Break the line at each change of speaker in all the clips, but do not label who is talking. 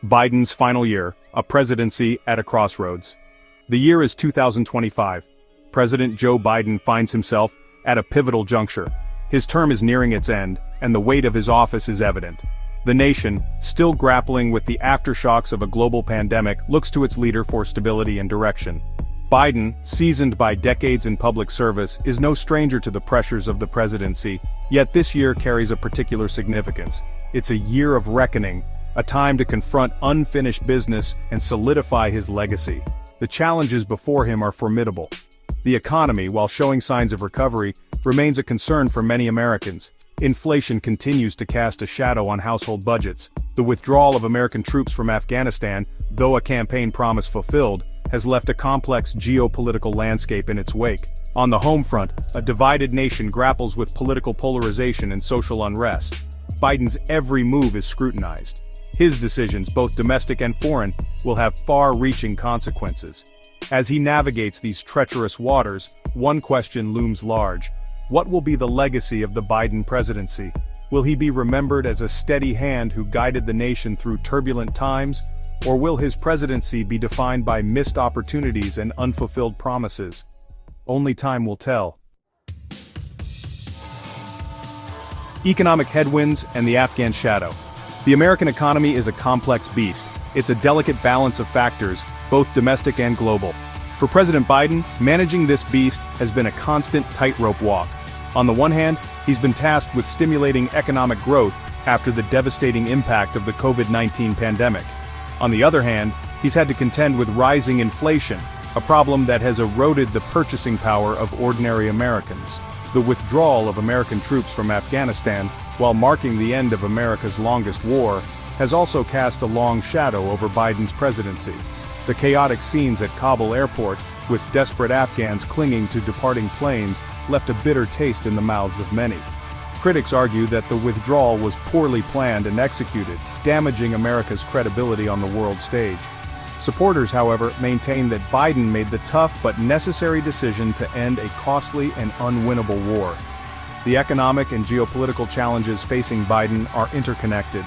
Biden's final year, a presidency at a crossroads. The year is 2025. President Joe Biden finds himself at a pivotal juncture. His term is nearing its end, and the weight of his office is evident. The nation, still grappling with the aftershocks of a global pandemic, looks to its leader for stability and direction. Biden, seasoned by decades in public service, is no stranger to the pressures of the presidency, yet this year carries a particular significance. It's a year of reckoning, a time to confront unfinished business and solidify his legacy. The challenges before him are formidable. The economy, while showing signs of recovery, remains a concern for many Americans. Inflation continues to cast a shadow on household budgets. The withdrawal of American troops from Afghanistan, though a campaign promise fulfilled, has left a complex geopolitical landscape in its wake. On the home front, a divided nation grapples with political polarization and social unrest. Biden's every move is scrutinized. His decisions, both domestic and foreign, will have far-reaching consequences. As he navigates these treacherous waters, one question looms large. What will be the legacy of the Biden presidency? Will he be remembered as a steady hand who guided the nation through turbulent times? Or will his presidency be defined by missed opportunities and unfulfilled promises? Only time will tell. Economic headwinds and the Afghan shadow. The American economy is a complex beast. It's a delicate balance of factors, both domestic and global. For President Biden, managing this beast has been a constant tightrope walk. On the one hand, he's been tasked with stimulating economic growth after the devastating impact of the COVID-19 pandemic. On the other hand, he's had to contend with rising inflation, a problem that has eroded the purchasing power of ordinary Americans. The withdrawal of American troops from Afghanistan, while marking the end of America's longest war, has also cast a long shadow over Biden's presidency. The chaotic scenes at Kabul airport, with desperate Afghans clinging to departing planes, left a bitter taste in the mouths of many. Critics argue that the withdrawal was poorly planned and executed, damaging America's credibility on the world stage. Supporters, however, maintain that Biden made the tough but necessary decision to end a costly and unwinnable war. The economic and geopolitical challenges facing Biden are interconnected.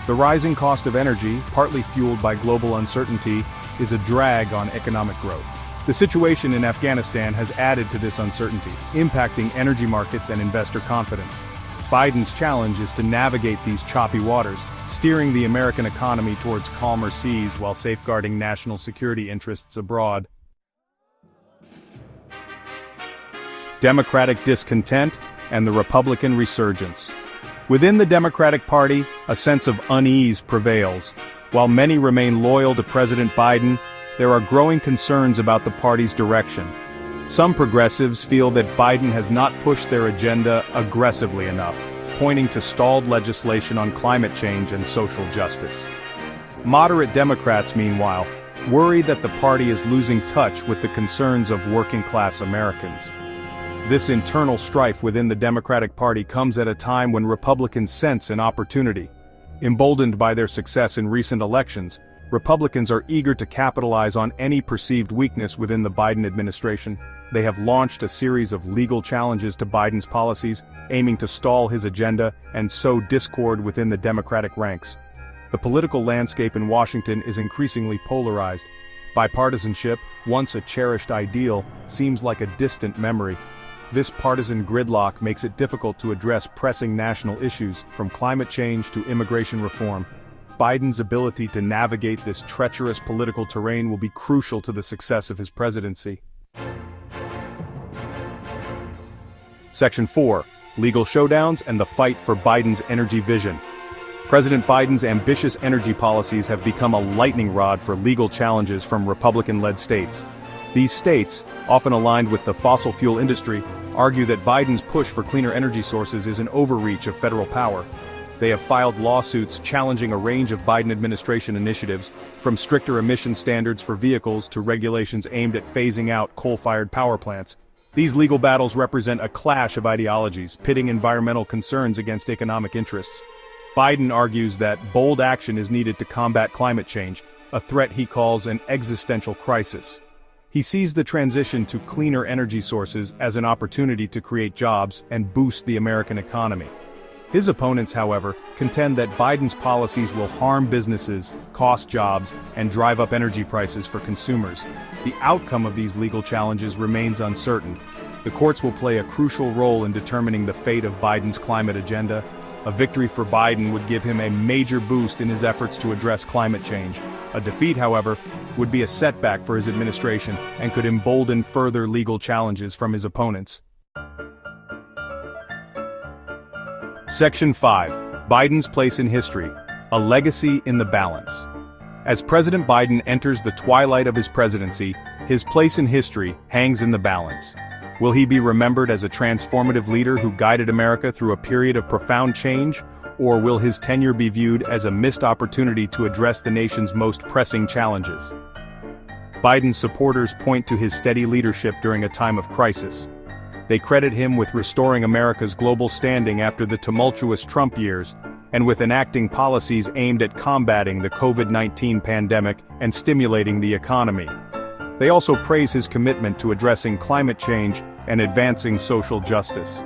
The rising cost of energy, partly fueled by global uncertainty, is a drag on economic growth. The situation in Afghanistan has added to this uncertainty, impacting energy markets and investor confidence. Biden's challenge is to navigate these choppy waters, steering the American economy towards calmer seas while safeguarding national security interests abroad. Democratic discontent and the Republican resurgence. Within the Democratic Party, a sense of unease prevails. While many remain loyal to President Biden, there are growing concerns about the party's direction. Some progressives feel that Biden has not pushed their agenda aggressively enough, pointing to stalled legislation on climate change and social justice. Moderate Democrats, meanwhile, worry that the party is losing touch with the concerns of working-class Americans. This internal strife within the Democratic Party comes at a time when Republicans sense an opportunity. Emboldened by their success in recent elections, Republicans are eager to capitalize on any perceived weakness within the Biden administration. They have launched a series of legal challenges to Biden's policies, aiming to stall his agenda and sow discord within the Democratic ranks. The political landscape in Washington is increasingly polarized. Bipartisanship, once a cherished ideal, seems like a distant memory. This partisan gridlock makes it difficult to address pressing national issues, from climate change to immigration reform. Biden's ability to navigate this treacherous political terrain will be crucial to the success of his presidency. Section 4. Legal showdowns and the fight for Biden's energy vision. President Biden's ambitious energy policies have become a lightning rod for legal challenges from Republican-led states. These states, often aligned with the fossil fuel industry, argue that Biden's push for cleaner energy sources is an overreach of federal power. They have filed lawsuits challenging a range of Biden administration initiatives, from stricter emission standards for vehicles to regulations aimed at phasing out coal-fired power plants. These legal battles represent a clash of ideologies, pitting environmental concerns against economic interests. Biden argues that bold action is needed to combat climate change, a threat he calls an existential crisis. He sees the transition to cleaner energy sources as an opportunity to create jobs and boost the American economy. His opponents, however, contend that Biden's policies will harm businesses, cost jobs, and drive up energy prices for consumers. The outcome of these legal challenges remains uncertain. The courts will play a crucial role in determining the fate of Biden's climate agenda. A victory for Biden would give him a major boost in his efforts to address climate change. A defeat, however, would be a setback for his administration and could embolden further legal challenges from his opponents. Section 5. Biden's place in history. A legacy in the balance. As President Biden enters the twilight of his presidency, his place in history hangs in the balance. Will he be remembered as a transformative leader who guided America through a period of profound change, or will his tenure be viewed as a missed opportunity to address the nation's most pressing challenges? Biden's supporters point to his steady leadership during a time of crisis. They credit him with restoring America's global standing after the tumultuous Trump years, and with enacting policies aimed at combating the COVID-19 pandemic and stimulating the economy. They also praise his commitment to addressing climate change and advancing social justice.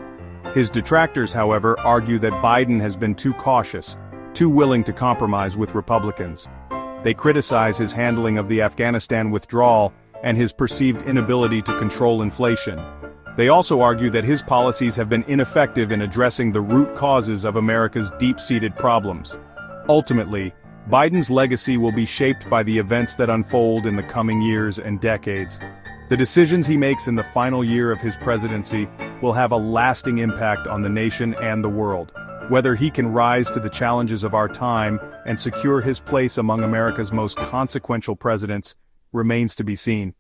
His detractors, however, argue that Biden has been too cautious, too willing to compromise with Republicans. They criticize his handling of the Afghanistan withdrawal and his perceived inability to control inflation. They also argue that his policies have been ineffective in addressing the root causes of America's deep-seated problems. Ultimately, Biden's legacy will be shaped by the events that unfold in the coming years and decades. The decisions he makes in the final year of his presidency will have a lasting impact on the nation and the world. Whether he can rise to the challenges of our time and secure his place among America's most consequential presidents remains to be seen.